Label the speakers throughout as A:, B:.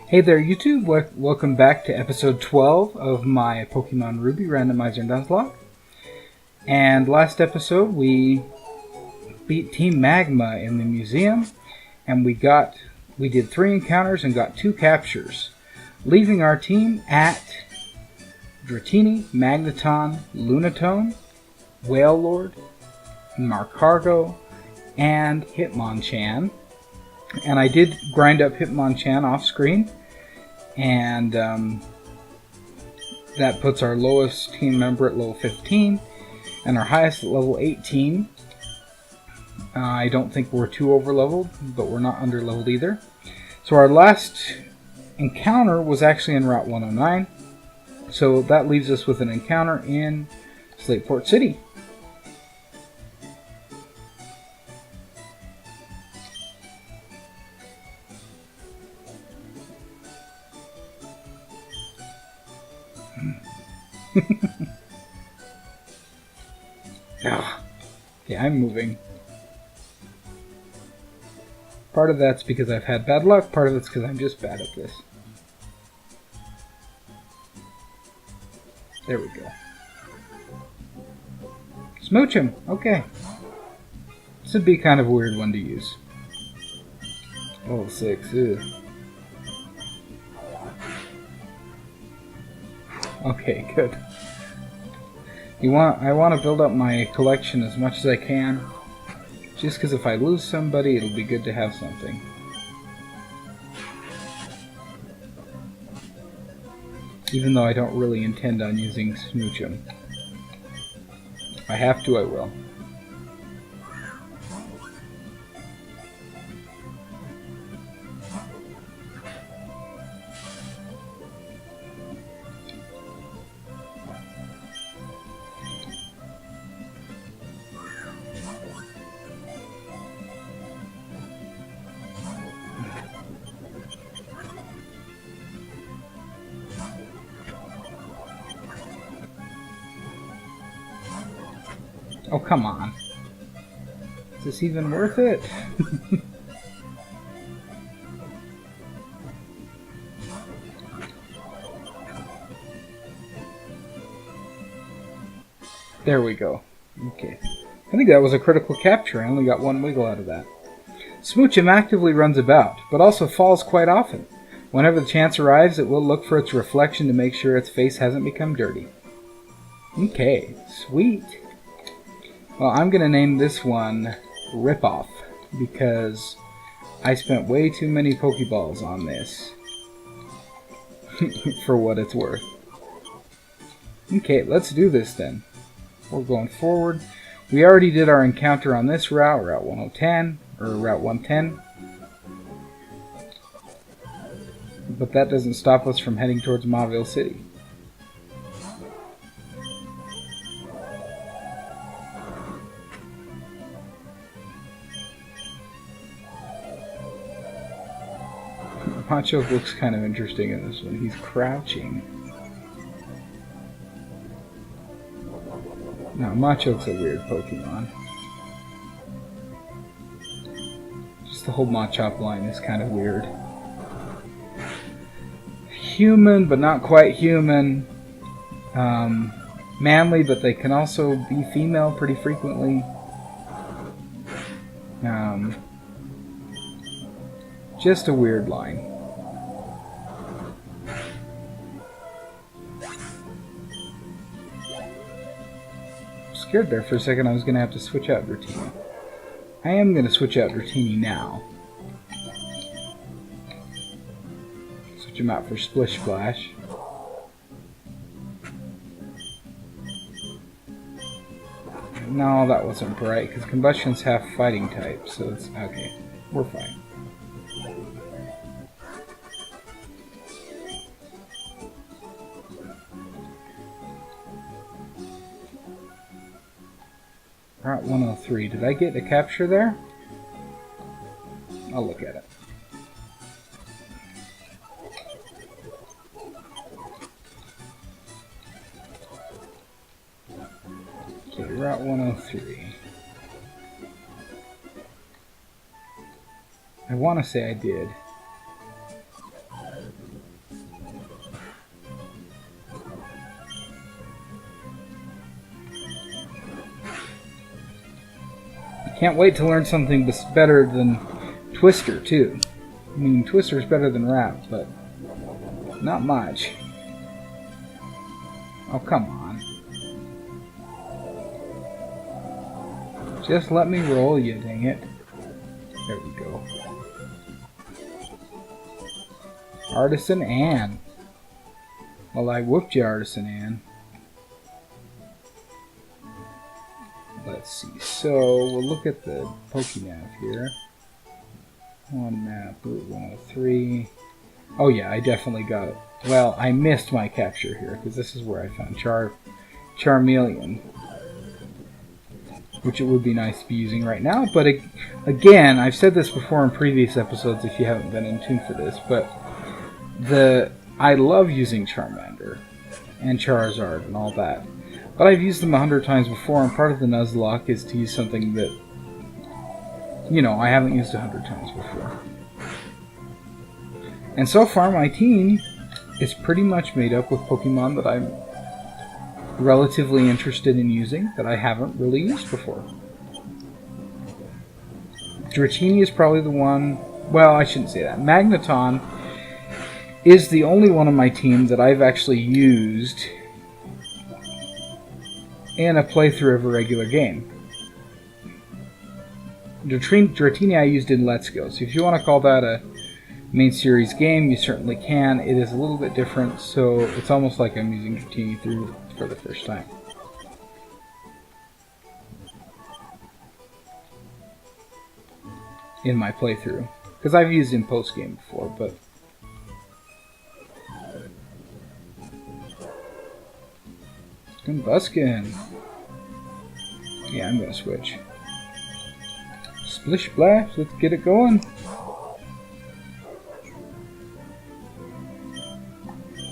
A: Hey there YouTube, welcome back to episode 12 of my Pokemon Ruby Randomizer Nuzlocke. And last episode we beat Team Magma in the museum, and we did 3 encounters and got 2 captures, leaving our team at Dratini, Magneton, Lunatone, Wailord, Marcargo, and Hitmonchan. And I did grind up Hitmonchan off screen, and that puts our lowest team member at level 15 and our highest at level 18. I don't think we're too over leveled, but we're not under leveled either. So our last encounter was actually in Route 109, so that leaves us with an encounter in Slateport City. Yeah, I'm moving. Part of that's because I've had bad luck, part of it's because I'm just bad at this. There we go. Smooch him! Okay. This would be kind of a weird one to use. Level 6, ew. Okay, good. I want to build up my collection as much as I can, just because if I lose somebody, it'll be good to have something. Even though I don't really intend on using Smoochum. If I have to, I will. Oh, come on. Is this even worth it? There we go. Okay. I think that was a critical capture. I only got 1 wiggle out of that. Smoochum actively runs about, but also falls quite often. Whenever the chance arrives, it will look for its reflection to make sure its face hasn't become dirty. Okay, sweet. Well, I'm going to name this one Ripoff, because I spent way too many Pokeballs on this, for what it's worth. Okay, let's do this then. We're going forward. We already did our encounter on this route, Route 110, or Route 110. But that doesn't stop us from heading towards Mauville City. Machoke looks kind of interesting in this one. He's crouching. Now, Machoke's a weird Pokemon. Just the whole Machop line is kind of weird. Human, but not quite human. Manly, but they can also be female pretty frequently. Just a weird line. Scared there for a second I was going to have to switch out Dratini. I am going to switch out Dratini now. Switch him out for Splish Splash. No, that wasn't bright, because Combustion's half fighting type, so it's okay. We're fine. Route 103. Did I get a capture there? I'll look at it. Okay, Route 103. I want to say I did. Can't wait to learn something better than Twister, too. I mean, Twister's better than Rap, but not much. Oh, come on. Just let me roll, you dang it. There we go. Artisan Ann. Well, I whooped you, Artisan Ann. Let's see. So, we'll look at the Pokemap here. One map, Route 103. Oh yeah, I definitely got it. Well, I missed my capture here, because this is where I found Charmeleon. Which it would be nice to be using right now, but again, I've said this before in previous episodes if you haven't been in tune for this, but I love using Charmander and Charizard and all that. But I've used them 100 times before, and part of the Nuzlocke is to use something that, you know, I haven't used 100 times before. And so far, my team is pretty much made up with Pokemon that I'm relatively interested in using, that I haven't really used before. Dratini is probably the one... Well, I shouldn't say that. Magneton is the only one on my team that I've actually used in a playthrough of a regular game. Dratini I used in Let's Go, so if you want to call that a main series game, you certainly can. It is a little bit different, so it's almost like I'm using Dratini through for the first time. In my playthrough. Because I've used in post-game before, but... Combuskin. Yeah, I'm gonna switch. Splish Splash, let's get it going.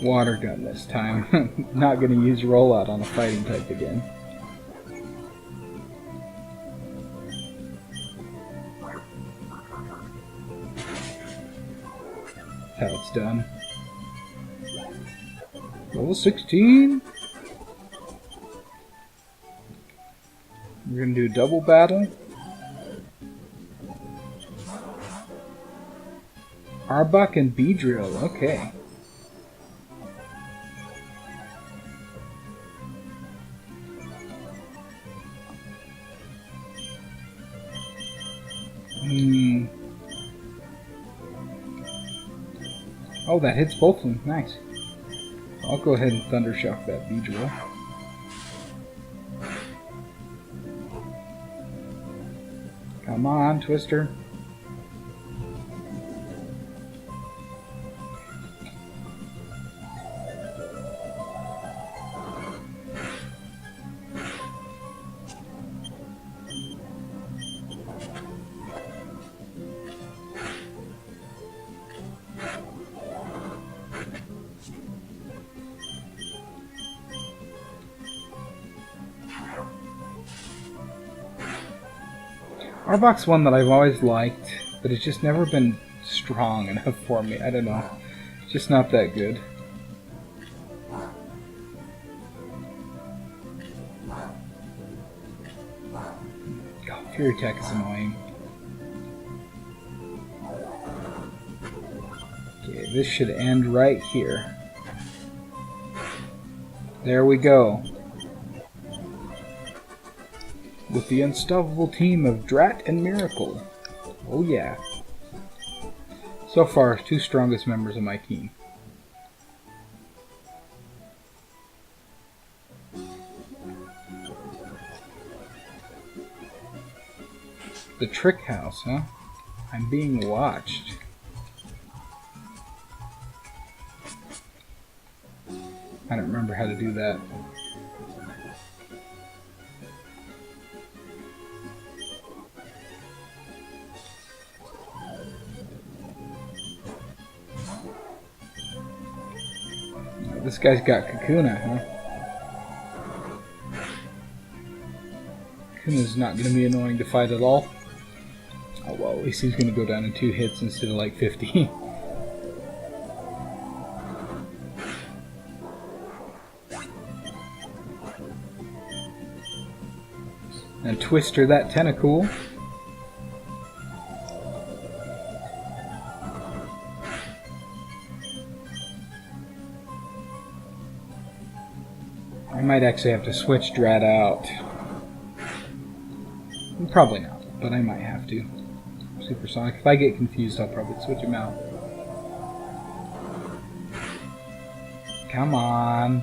A: Water gun this time. Not gonna use rollout on a fighting type again. That's how it's done. Level 16. We're gonna do a double battle. Arbok and Beedrill, okay. Oh, that hits both of them. Nice. I'll go ahead and Thundershock that Beedrill. Come on, Twister. Arbok's one that I've always liked, but it's just never been strong enough for me. I don't know. It's just not that good. God, Fury Attack is annoying. Okay, this should end right here. There we go. With the unstoppable team of Drat and Miracle. Oh yeah. So far, two strongest members of my team. The trick house, huh? I'm being watched. I don't remember how to do that. This guy's got Kakuna, huh? Kakuna's not going to be annoying to fight at all. Oh well, at least he's going to go down in 2 hits instead of like 50. And Twister that Tentacool. might actually have to switch Drat out. Probably not, but I might have to. Supersonic. If I get confused, I'll probably switch him out. Come on.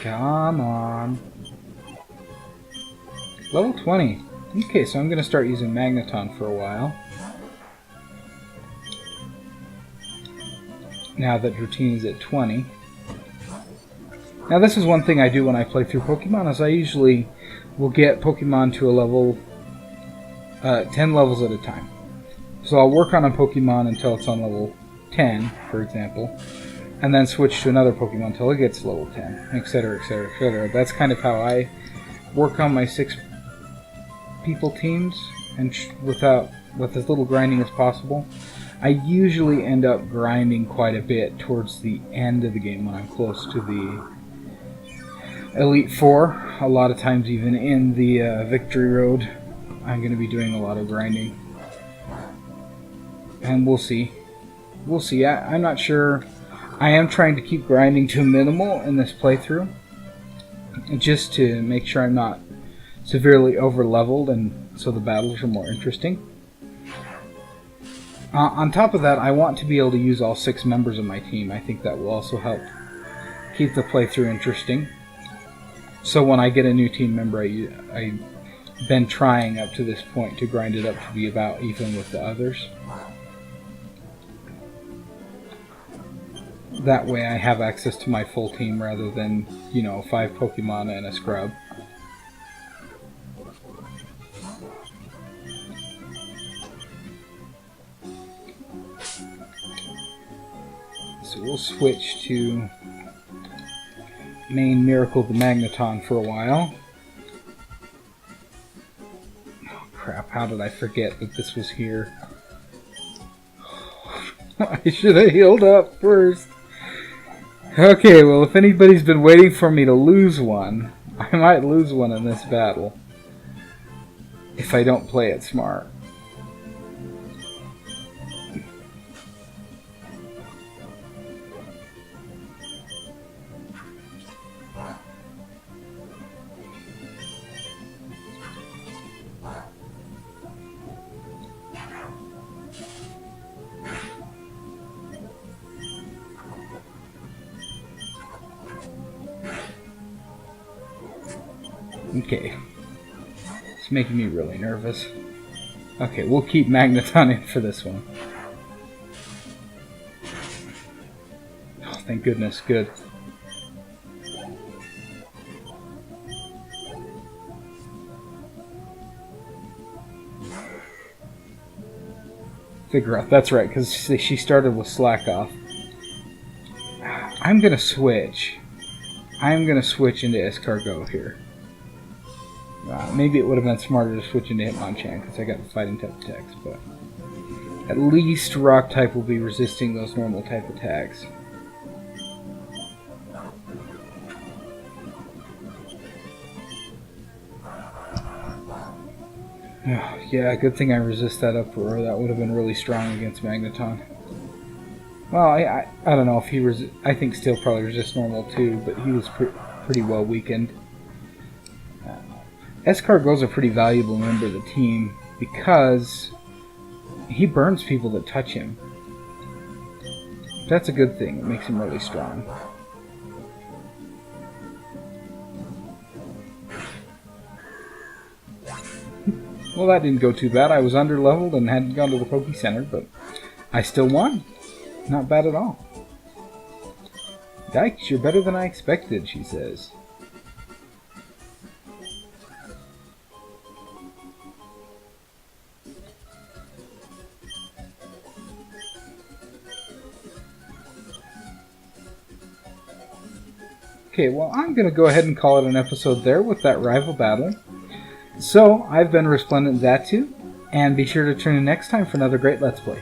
A: Come on. Level 20. Okay, so I'm going to start using Magneton for a while. Now that Dratini is at 20. Now this is one thing I do when I play through Pokemon, is I usually will get Pokemon to a level 10 levels at a time. So I'll work on a Pokemon until it's on level 10, for example, and then switch to another Pokemon until it gets level 10, etc, etc, etc. That's kind of how I work on my 6-people teams, and with as little grinding as possible. I usually end up grinding quite a bit towards the end of the game when I'm close to the Elite Four. A lot of times even in the Victory Road, I'm going to be doing a lot of grinding. And we'll see. We'll see. I'm not sure. I am trying to keep grinding to a minimal in this playthrough, just to make sure I'm not severely over-leveled, and so the battles are more interesting. On top of that, I want to be able to use all 6 members of my team. I think that will also help keep the playthrough interesting. So when I get a new team member, I've been trying up to this point to grind it up to be about even with the others. That way I have access to my full team rather than, 5 Pokemon and a scrub. So we'll switch to main Miracle the Magneton for a while. Oh crap, how did I forget that this was here? I should have healed up first. Okay, well, if anybody's been waiting for me to lose one, I might lose one in this battle if I don't play it smart. Okay, it's making me really nervous. Okay, we'll keep Magneton in for this one. Oh, thank goodness, good. Figure out, that's right, because she started with Slack Off. I'm gonna switch. I'm gonna switch into Escargot here. Maybe it would have been smarter to switch into Hitmonchan because I got the fighting type attacks, but at least Rock type will be resisting those normal type attacks. Yeah, good thing I resist that uproar. That would have been really strong against Magneton. Well, I don't know if he I think Steel probably resists normal too, but he was pretty well weakened. Escargot's a pretty valuable member of the team because he burns people that touch him. That's a good thing. It makes him really strong. Well, that didn't go too bad. I was under-leveled and hadn't gone to the Poke Center, but I still won. Not bad at all. Dykes, you're better than I expected, she says. Okay, well, I'm going to go ahead and call it an episode there with that rival battle. So, I've been Resplendent Xatu, and be sure to tune in next time for another great Let's Play.